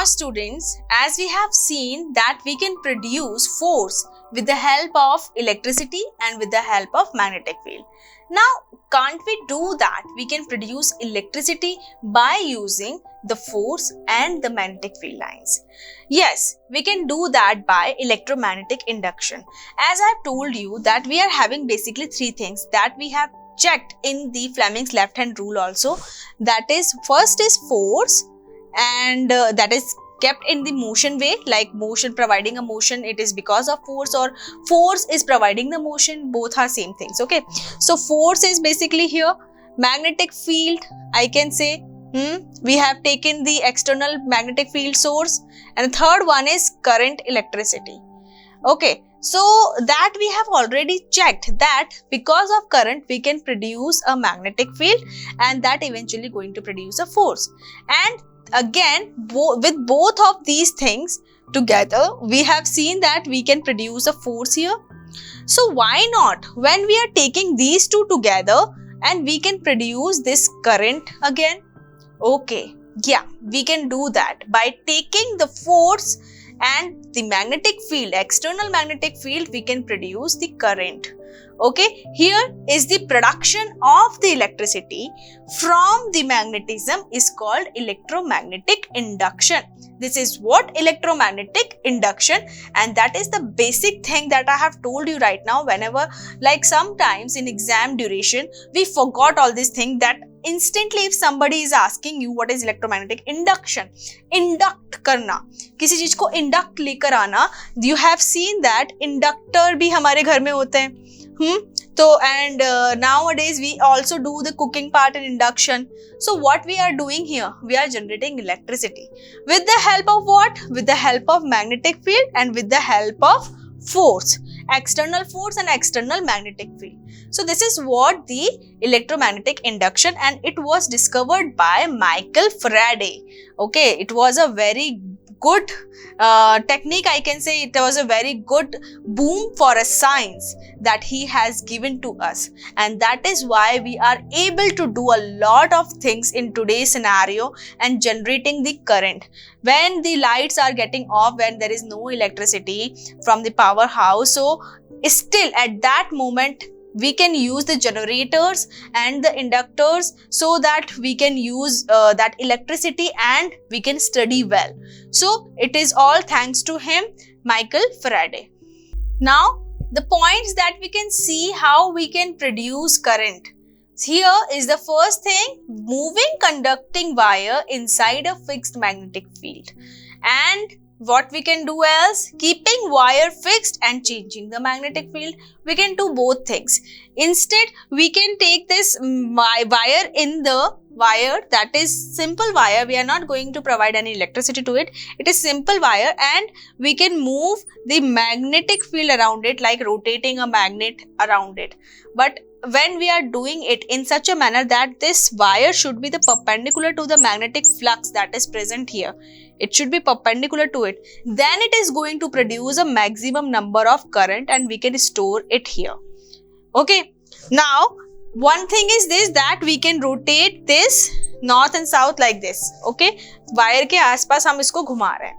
Now students, as we have seen that we can produce force with the help of electricity and with the help of magnetic field. Now, can't we do that? We can produce electricity by using the force and the magnetic field lines. Yes, we can do that by electromagnetic induction. As I have told you that we are having basically three things that we have checked in the Fleming's left hand rule also. That is, first is force, and that is kept in the motion way, like motion providing a motion, it is because of force, or force is providing the motion, both are same things. Okay, so force is basically here, magnetic field I can say, we have taken the external magnetic field source, and the third one is current, electricity. Okay, so that we have already checked that because of current we can produce a magnetic field, and that eventually going to produce a force. And again, with both of these things together, we have seen that we can produce a force here. So why not, when we are taking these two together and we can produce this current again? Okay, yeah, we can do that by taking the force and the magnetic field, external magnetic field, we can produce the current. Okay, here is the production of the electricity from the magnetism is called electromagnetic induction. This is what electromagnetic induction, and that is the basic thing that I have told you right now. Whenever, like sometimes in exam duration, we forgot all these things, that instantly if somebody is asking you what is electromagnetic induction, induct करना, किसी चीज को induct लेकर आना, you have seen that inductor भी हमारे घर में होते हैं, So and nowadays we also do the cooking part in induction. So what we are doing here, we are generating electricity with the help of what? With the help of magnetic field and with the help of force, external force and external magnetic field. So this is what the electromagnetic induction, and it was discovered by Michael Faraday. Okay, it was a very good technique, I can say. It was a very good boom for a science that he has given to us, and that is why we are able to do a lot of things in today's scenario and generating the current. When the lights are getting off, when there is no electricity from the powerhouse, so still at that moment we can use the generators and the inductors so that we can use that electricity and we can study well. So it is all thanks to him, Michael Faraday. Now the points that we can see how we can produce current. Here is the first thing, moving conducting wire inside a fixed magnetic field. And what we can do else? Keeping wire fixed and changing the magnetic field. We can do both things. Instead, we can take this wire in the wire, that is simple wire. We are not going to provide any electricity to it. It is simple wire, and we can move the magnetic field around it, like rotating a magnet around it. But when we are doing it in such a manner that this wire should be the perpendicular to the magnetic flux that is present here, it should be perpendicular to it, then it is going to produce a maximum number of current and we can store it here. Okay, now one thing is this, that we can rotate this north and south like this. Okay, wire के आसपास हम इसको घुमा रहे हैं.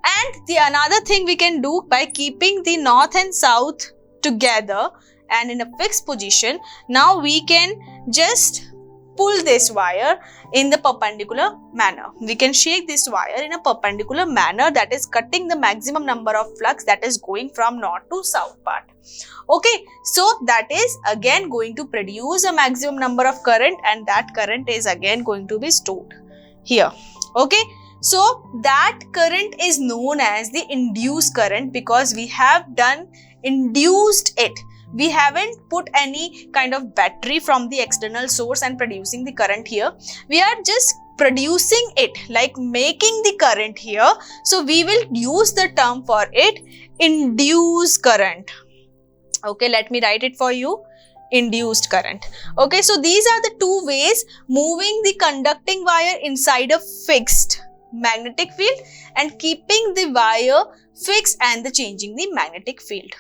And the another thing we can do by keeping the north and south together and in a fixed position, now we can just pull this wire in the perpendicular manner. We can shake this wire in a perpendicular manner, that is cutting the maximum number of flux that is going from north to south part. Okay, so that is again going to produce a maximum number of current, and that current is again going to be stored here. Okay, so that current is known as the induced current because we have done induced it. We haven't put any kind of battery from the external source and producing the current here. We are just producing it, like making the current here. So we will use the term for it, induced current. Okay, let me write it for you. Induced current. Okay, so these are the two ways, moving the conducting wire inside a fixed magnetic field and keeping the wire fixed and changing the magnetic field.